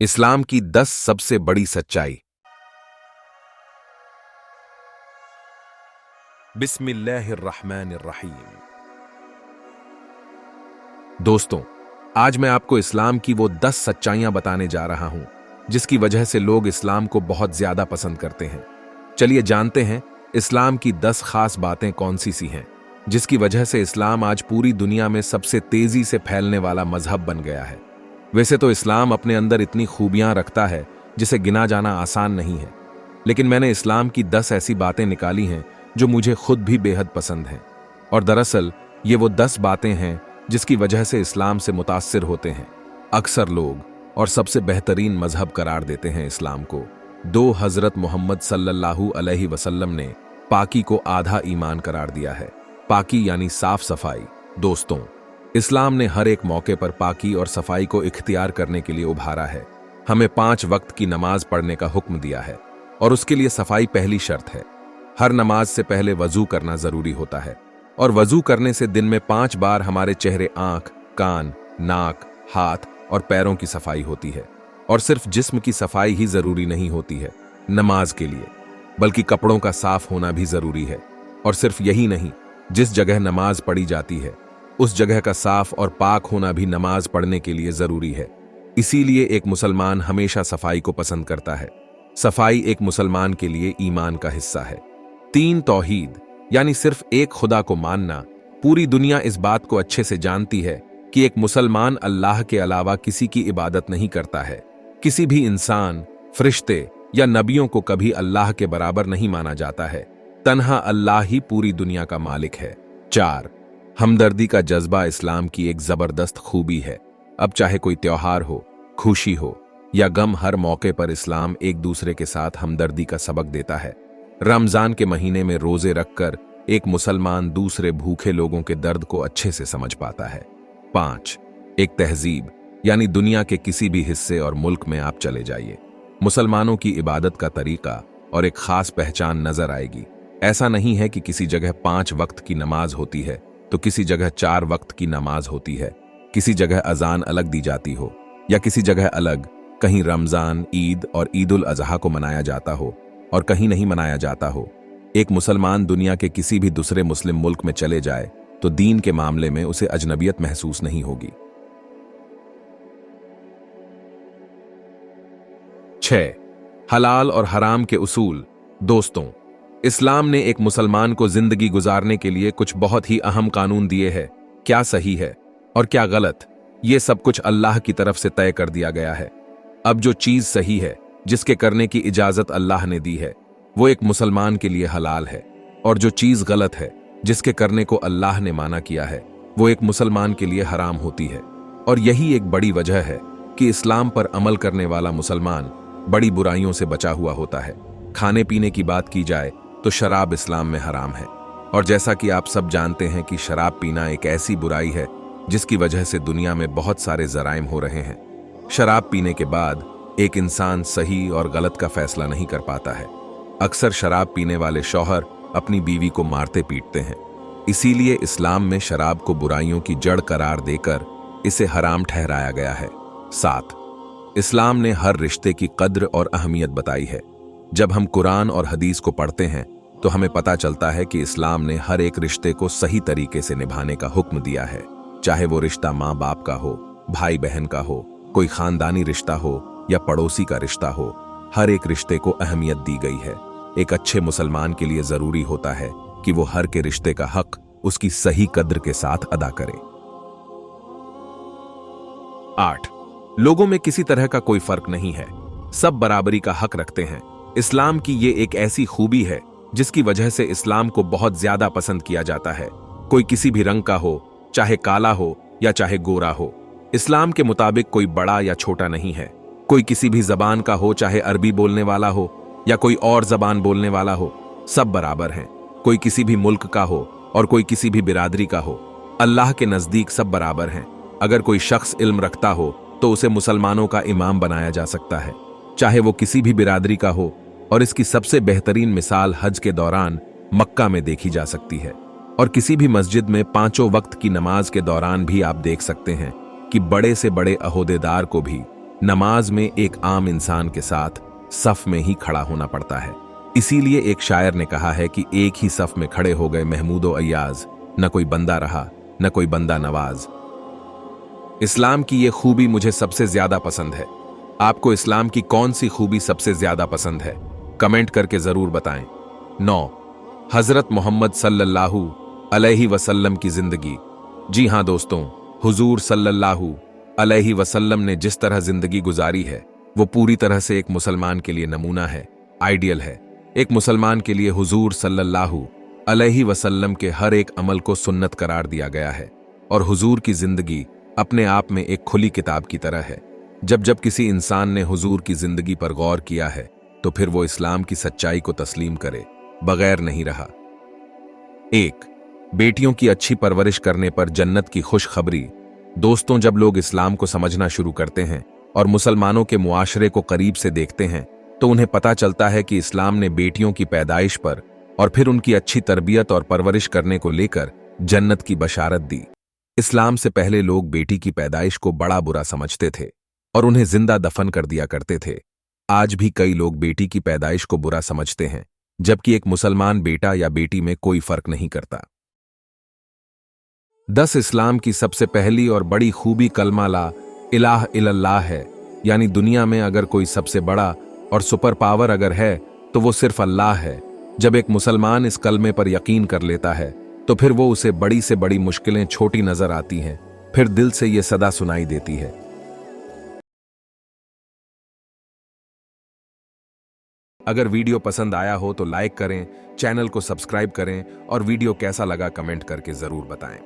इस्लाम की 10 सबसे बड़ी सच्चाई। बिस्मिल्लाहिर्रहमानिर्रहीम। दोस्तों, आज मैं आपको इस्लाम की वो 10 सच्चाइयां बताने जा रहा हूं जिसकी वजह से लोग इस्लाम को बहुत ज्यादा पसंद करते हैं। चलिए जानते हैं इस्लाम की 10 खास बातें कौन सी हैं जिसकी वजह से इस्लाम आज पूरी दुनिया में सबसे तेजी से फैलने वाला मजहब बन गया है। वैसे तो इस्लाम अपने अंदर इतनी खूबियां रखता है जिसे गिना जाना आसान नहीं है, लेकिन मैंने इस्लाम की 10 ऐसी बातें निकाली हैं जो मुझे खुद भी बेहद पसंद हैं। और दरअसल ये वो 10 बातें हैं जिसकी वजह से इस्लाम से मुतासिर होते हैं। अक्सर लोग और सबसे बेहतरीन मजहब करार देते हैं इस्लाम को। दो हजरत मोहम्मद सल्लल्लाहु अलैहि वसल्लम ने पाकी को आधा ईमान करार दिया है। पाकी यानी साफ सफाई। दोस्तों, इस्लाम ने हर एक मौके पर पाकी और सफाई को इख्तियार करने के लिए उभारा है। हमें 5 वक्त की नमाज पढ़ने का हुक्म दिया है और उसके लिए सफाई पहली शर्त है। हर नमाज से पहले वजू करना जरूरी होता है और वजू करने से दिन में 5 बार हमारे चेहरे, आंख, कान, नाक, हाथ और पैरों की सफाई होती है। और सिर्फ जिस्म की सफाई ही जरूरी नहीं होती है नमाज के लिए, बल्कि कपड़ों का साफ होना भी जरूरी है। और सिर्फ यही नहीं, जिस जगह नमाज पढ़ी जाती है उस जगह का साफ और पाक होना भी नमाज पढ़ने के लिए जरूरी है। इसीलिए एक मुसलमान हमेशा सफाई को पसंद करता है। सफाई एक मुसलमान के लिए ईमान का हिस्सा है। 3 तौहीद यानी सिर्फ एक खुदा को मानना। पूरी दुनिया इस बात को अच्छे से जानती है कि एक मुसलमान अल्लाह के अलावा किसी की इबादत नहीं करता है। किसी भी इंसान, फरिश्ते या नबियों को कभी अल्लाह के बराबर नहीं माना जाता है। तन्हा अल्लाह ही पूरी दुनिया का मालिक है। 4, हमदर्दी का जज्बा इस्लाम की एक जबरदस्त खूबी है। अब चाहे कोई त्योहार हो, खुशी हो या गम, हर मौके पर इस्लाम एक दूसरे के साथ हमदर्दी का सबक देता है। रमजान के महीने में रोजे रखकर एक मुसलमान दूसरे भूखे लोगों के दर्द को अच्छे से समझ पाता है। 5, एक तहजीब यानी दुनिया के किसी भी हिस्से और मुल्क में आप चले जाइए, मुसलमानों की इबादत का तरीका और एक खास पहचान नजर आएगी। ऐसा नहीं है कि किसी जगह 5 वक्त की नमाज होती है तो किसी जगह 4 वक्त की नमाज होती है, किसी जगह अजान अलग दी जाती हो या किसी जगह अलग, कहीं रमजान, ईद और ईद उल अजहा को मनाया जाता हो और कहीं नहीं मनाया जाता हो। एक मुसलमान दुनिया के किसी भी दूसरे मुस्लिम मुल्क में चले जाए तो दीन के मामले में उसे अजनबियत महसूस नहीं होगी। 6, हलाल और हराम के उसूल। दोस्तों, इस्लाम ने एक मुसलमान को जिंदगी गुजारने के लिए कुछ बहुत ही अहम कानून दिए हैं। क्या सही है और क्या गलत, ये सब कुछ अल्लाह की तरफ से तय कर दिया गया है। अब जो चीज सही है, जिसके करने की इजाजत अल्लाह ने दी है, वो एक मुसलमान के लिए हलाल है, और जो चीज गलत है, जिसके करने को अल्लाह ने माना किया है, वो एक मुसलमान के लिए हराम होती है। और यही एक बड़ी वजह है कि इस्लाम पर अमल करने वाला मुसलमान बड़ी बुराइयों से बचा हुआ होता है। खाने पीने की बात की जाए तो शराब इस्लाम में हराम है, और जैसा कि आप सब जानते हैं कि शराब पीना एक ऐसी बुराई है जिसकी वजह से दुनिया में बहुत सारे जराइम हो रहे हैं। शराब पीने के बाद एक इंसान सही और गलत का फैसला नहीं कर पाता है। अक्सर शराब पीने वाले शौहर अपनी बीवी को मारते पीटते हैं। इसीलिए इस्लाम में शराब को बुराइयों की जड़ करार देकर इसे हराम ठहराया गया है। 7, इस्लाम ने हर रिश्ते की कद्र और अहमियत बताई है। जब हम कुरान और हदीस को पढ़ते हैं तो हमें पता चलता है कि इस्लाम ने हर एक रिश्ते को सही तरीके से निभाने का हुक्म दिया है। चाहे वो रिश्ता माँ बाप का हो, भाई बहन का हो, कोई खानदानी रिश्ता हो या पड़ोसी का रिश्ता हो, हर एक रिश्ते को अहमियत दी गई है। एक अच्छे मुसलमान के लिए जरूरी होता है कि वो हर के रिश्ते का हक उसकी सही कद्र के साथ अदा करे। 8, लोगों में किसी तरह का कोई फर्क नहीं है, सब बराबरी का हक रखते हैं। इस्लाम की ये एक ऐसी खूबी है जिसकी वजह से इस्लाम को बहुत ज्यादा पसंद किया जाता है। कोई किसी भी रंग का हो, चाहे काला हो या चाहे गोरा हो, इस्लाम के मुताबिक कोई बड़ा या छोटा नहीं है। कोई किसी भी जबान का हो, चाहे अरबी बोलने वाला हो या कोई और जबान बोलने वाला हो, सब बराबर हैं। कोई किसी भी मुल्क का हो और कोई किसी भी बिरादरी का हो, अल्लाह के नजदीक सब बराबर हैं। अगर कोई शख्स इल्म रखता हो तो उसे मुसलमानों का इमाम बनाया जा सकता है, चाहे वो किसी भी बिरादरी का हो। और इसकी सबसे बेहतरीन मिसाल हज के दौरान मक्का में देखी जा सकती है। और किसी भी मस्जिद में 5 वक्त की नमाज के दौरान भी आप देख सकते हैं कि बड़े से बड़े अहोदेदार को भी नमाज में एक आम इंसान के साथ सफ में ही खड़ा होना पड़ता है। इसीलिए एक शायर ने कहा है कि एक ही सफ में खड़े हो गए महमूदो अय्याज, न कोई बंदा रहा न कोई बंदा नवाज। इस्लाम की ये खूबी मुझे सबसे ज्यादा पसंद है। आपको इस्लाम की कौन सी खूबी सबसे ज्यादा पसंद है? कमेंट करके जरूर बताएं। 9. हजरत मोहम्मद सल्लल्लाहु अलैहि वसल्लम की जिंदगी। जी हां दोस्तों, हुजूर सल्लल्लाहु अलैहि वसल्लम ने जिस तरह जिंदगी गुजारी है वो पूरी तरह से एक मुसलमान के लिए नमूना है, आइडियल है। एक मुसलमान के लिए हुजूर सल्लल्लाहु अलैहि वसल्लम के हर एक अमल को सुन्नत करार दिया गया है और हुजूर की जिंदगी अपने आप में एक खुली किताब की तरह है। जब जब किसी इंसान ने हुजूर की जिंदगी पर गौर किया है तो फिर वो इस्लाम की सच्चाई को तस्लीम करे बगैर नहीं रहा। 1. बेटियों की अच्छी परवरिश करने पर जन्नत की खुशखबरी। दोस्तों, जब लोग इस्लाम को समझना शुरू करते हैं और मुसलमानों के मुआशरे को करीब से देखते हैं तो उन्हें पता चलता है कि इस्लाम ने बेटियों की पैदाइश पर और फिर उनकी अच्छी तरबियत और परवरिश करने को लेकर जन्नत की बशारत दी। इस्लाम से पहले लोग बेटी की पैदाइश को बड़ा बुरा समझते थे और उन्हें जिंदा दफन कर दिया करते थे। आज भी कई लोग बेटी की पैदाइश को बुरा समझते हैं, जबकि एक मुसलमान बेटा या बेटी में कोई फर्क नहीं करता। 10. इस्लाम की सबसे पहली और बड़ी खूबी कलमा ला इलाह इल्लल्लाह है, यानी दुनिया में अगर कोई सबसे बड़ा और सुपर पावर अगर है तो वो सिर्फ अल्लाह है। जब एक मुसलमान इस कलमे पर यकीन कर लेता है तो फिर वो उसे बड़ी से बड़ी मुश्किलें छोटी नजर आती हैं, फिर दिल से ये सदा सुनाई देती है। अगर वीडियो पसंद आया हो तो लाइक करें, चैनल को सब्सक्राइब करें और वीडियो कैसा लगा कमेंट करके जरूर बताएं।